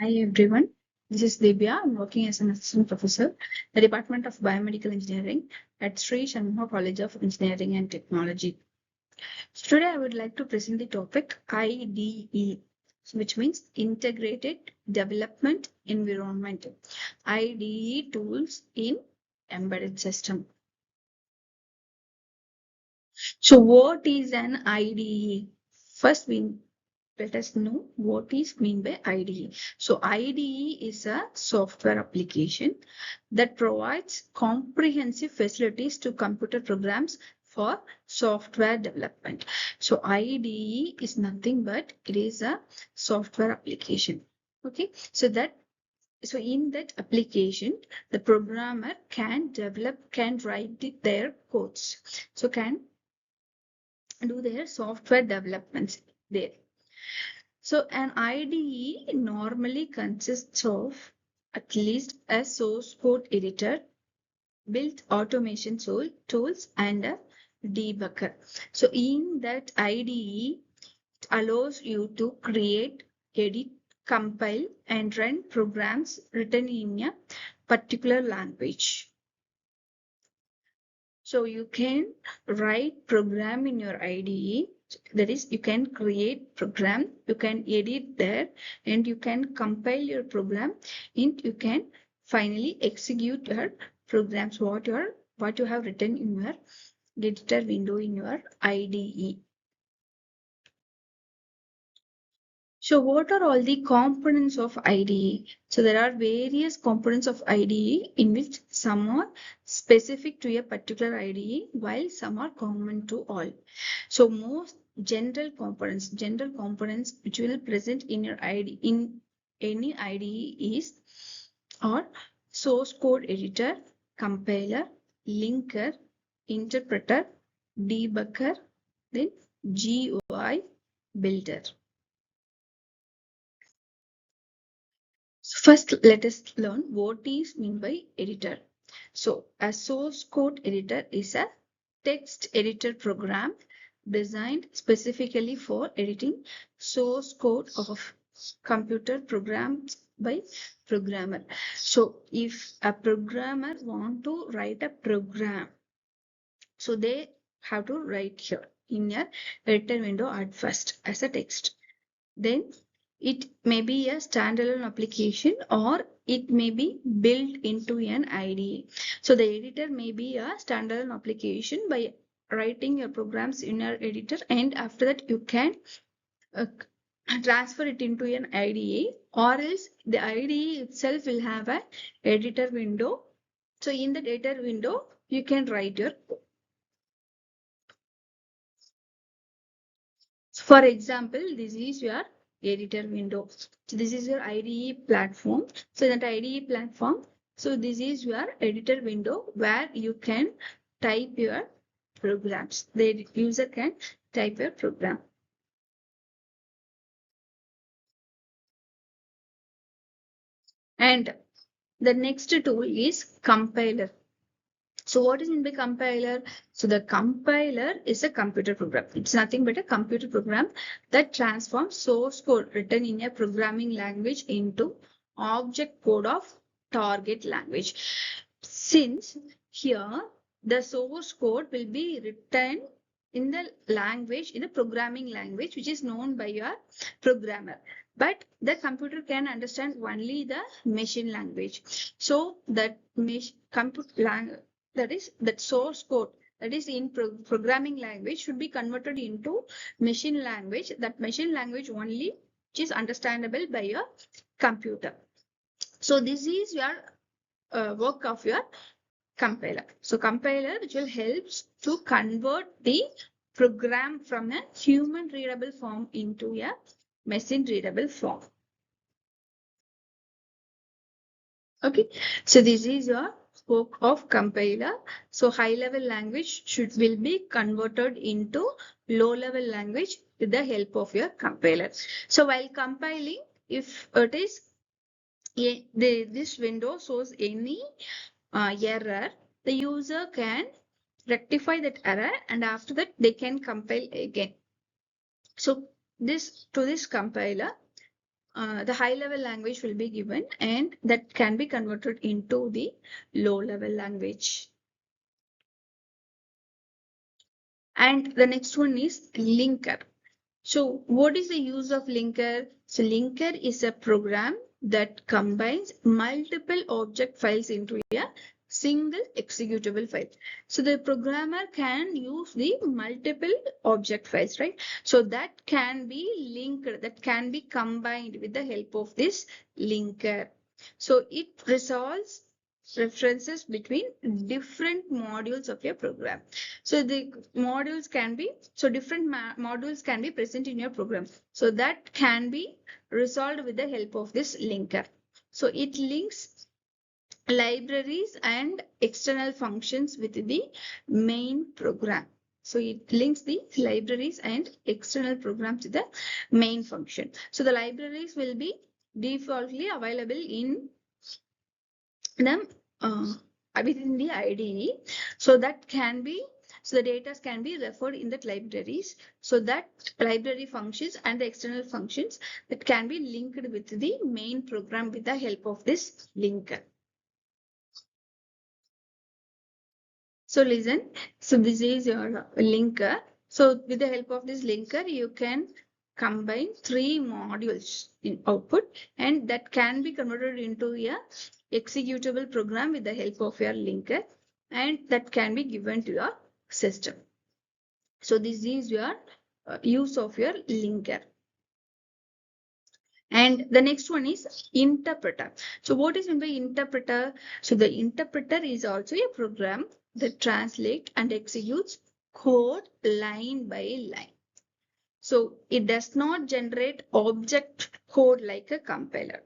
Hi everyone, this is Debya. I'm working as an assistant professor, the Department of Biomedical Engineering at Sri Shanmuga College of Engineering and Technology. So today I would like to present the topic IDE, which means Integrated Development Environment. IDE tools in embedded system. So what is an IDE? First, let us know what is meant by IDE. So IDE is a software application that provides comprehensive facilities to computer programs for software development. So IDE is nothing but it is a software application. Okay, so in that application, the programmer can write their codes. So can do their software developments there. So an IDE normally consists of at least a source code editor, built automation tools, and a debugger. So in that IDE, it allows you to create, edit, compile, and run programs written in a particular language. So you can write program in your IDE. That is, you can create program, you can edit there, and you can compile your program, and you can finally execute your programs, what you have written in your editor window in your IDE. So what are all the components of IDE? So there are various components of IDE in which some are specific to a particular IDE while some are common to all. So most general components which will present in your IDE in any IDE is or source code editor, compiler, linker, interpreter, debugger, then GUI builder. First, let us learn what is meant by editor. So, a source code editor is a text editor program designed specifically for editing source code of computer programs by programmer. So, if a programmer want to write a program, so they have to write here in your editor window at first as a text. Then it may be a standalone application or it may be built into an IDE. So the editor may be a standalone application by writing your programs in your editor, and after that you can uh, transfer it into an IDE, or else the IDE itself will have an editor window. So in the editor window, you can write your code. For example, this is your editor window. So this is your IDE platform. So that IDE platform, so this is your editor window where you can type your programs. The user can type your program. And the next tool is compiler. So what is in the compiler? So the compiler is a computer program. It's nothing but a computer program that transforms source code written in a programming language into object code of target language. Since here the source code will be written in the language, in the programming language, which is known by your programmer. But the computer can understand only the machine language. So that that source code that is in programming language should be converted into machine language, that machine language only which is understandable by your computer. So this is your work of your compiler. So compiler which will help to convert the program from a human readable form into a machine readable form. Okay, so this is your work of compiler. So high level language will be converted into low level language with the help of your compiler. So while compiling, if it is this window shows any error, the user can rectify that error, and after that they can compile again. So this compiler, the high level language will be given, and that can be converted into the low level language. And the next one is linker. So what is the use of linker? So linker is a program that combines multiple object files into a single executable file. So the programmer can use the multiple object files, right? So that can be linked, that can be combined with the help of this linker. So it resolves references between different modules of your program. So the modules can be, so different modules can be present in your program. So that can be resolved with the help of this linker. So it links libraries and external functions with the main program. So it links the libraries and external programs to the main function. So the libraries will be defaultly available in them within the IDE. So that can be, so the data can be referred in the libraries. So that library functions and the external functions that can be linked with the main program with the help of this linker. So listen, so this is your linker. So with the help of this linker, you can combine 3 modules in output, and that can be converted into a executable program with the help of your linker, and that can be given to your system. So this is your use of your linker. And the next one is interpreter. So what is meant by interpreter? So the interpreter is also a program that translates and executes code line by line. So it does not generate object code like a compiler.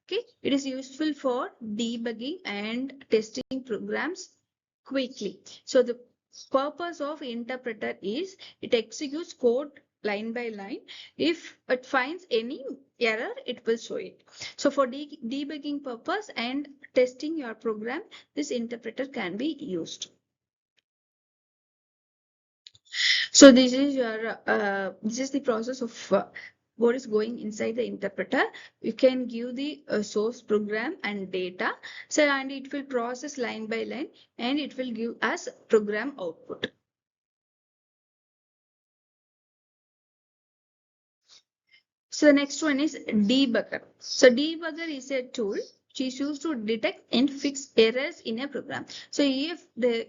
Okay, it is useful for debugging and testing programs quickly. So the purpose of interpreter is it executes code line by line. If it finds any error, it will show it. So for debugging purpose and testing your program, this interpreter can be used. So this is your this is the process of what is going inside the interpreter. You can give the source program and data. So and it will process line by line, and it will give us program output. So the next one is debugger. So debugger is a tool which is used to detect and fix errors in a program. So if the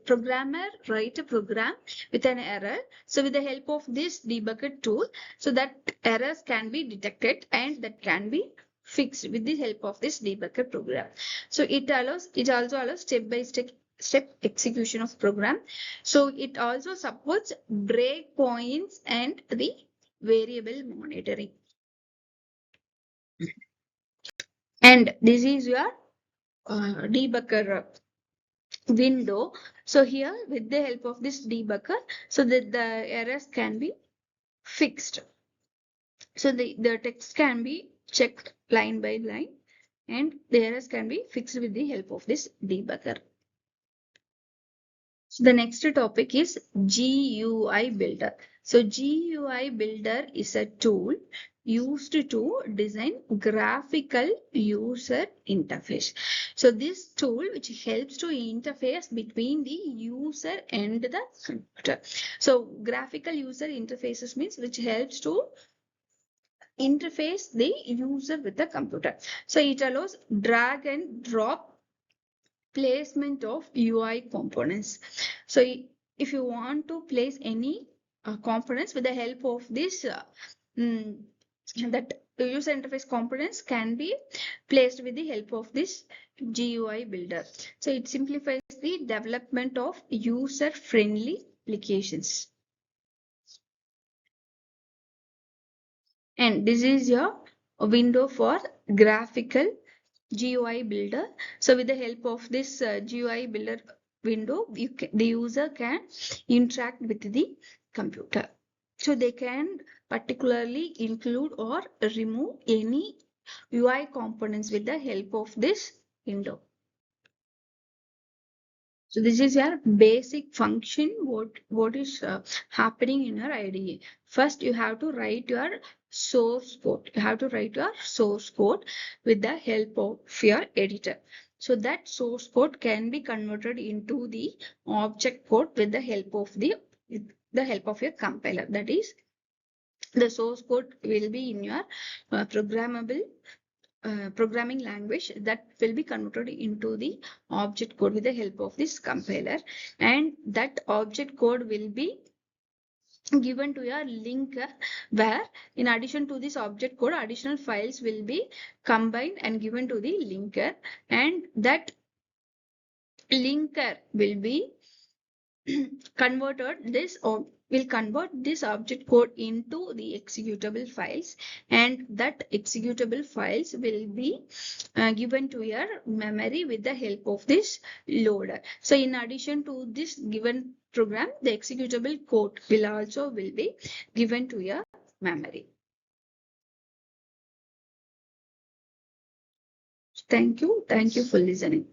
programmer write a program with an error, so with the help of this debugger tool, so that errors can be detected and that can be fixed with the help of this debugger program. So it also allows step execution of program. So it also supports breakpoints and the variable monitoring. And this is your debugger window. So here with the help of this debugger, so that the errors can be fixed. So the text can be checked line by line, and the errors can be fixed with the help of this debugger. So the next topic is GUI Builder. So GUI Builder is a tool used to design graphical user interface. So this tool which helps to interface between the user and the computer. So graphical user interfaces means which helps to interface the user with the computer. So it allows drag and drop placement of UI components. So if you want to place any components with the help of this, that user interface components can be placed with the help of this GUI builder. So it simplifies the development of user-friendly applications. And this is your window for graphical GUI builder. So with the help of this GUI builder window, the user can interact with the computer. So they can particularly include or remove any UI components with the help of this window. So this is your basic function. What is happening in your IDE? First, you have to write your source code. You have to write your source code with the help of your editor. So that source code can be converted into the object code with the help of your compiler. That is, the source code will be in your programmable programming language that will be converted into the object code with the help of this compiler, and that object code will be given to your linker, where in addition to this object code, additional files will be combined and given to the linker, and that linker will be converted this or will convert this object code into the executable files, and that executable files will be given to your memory with the help of this loader. So in addition to this given program, the executable code will be given to your memory. Thank you for listening.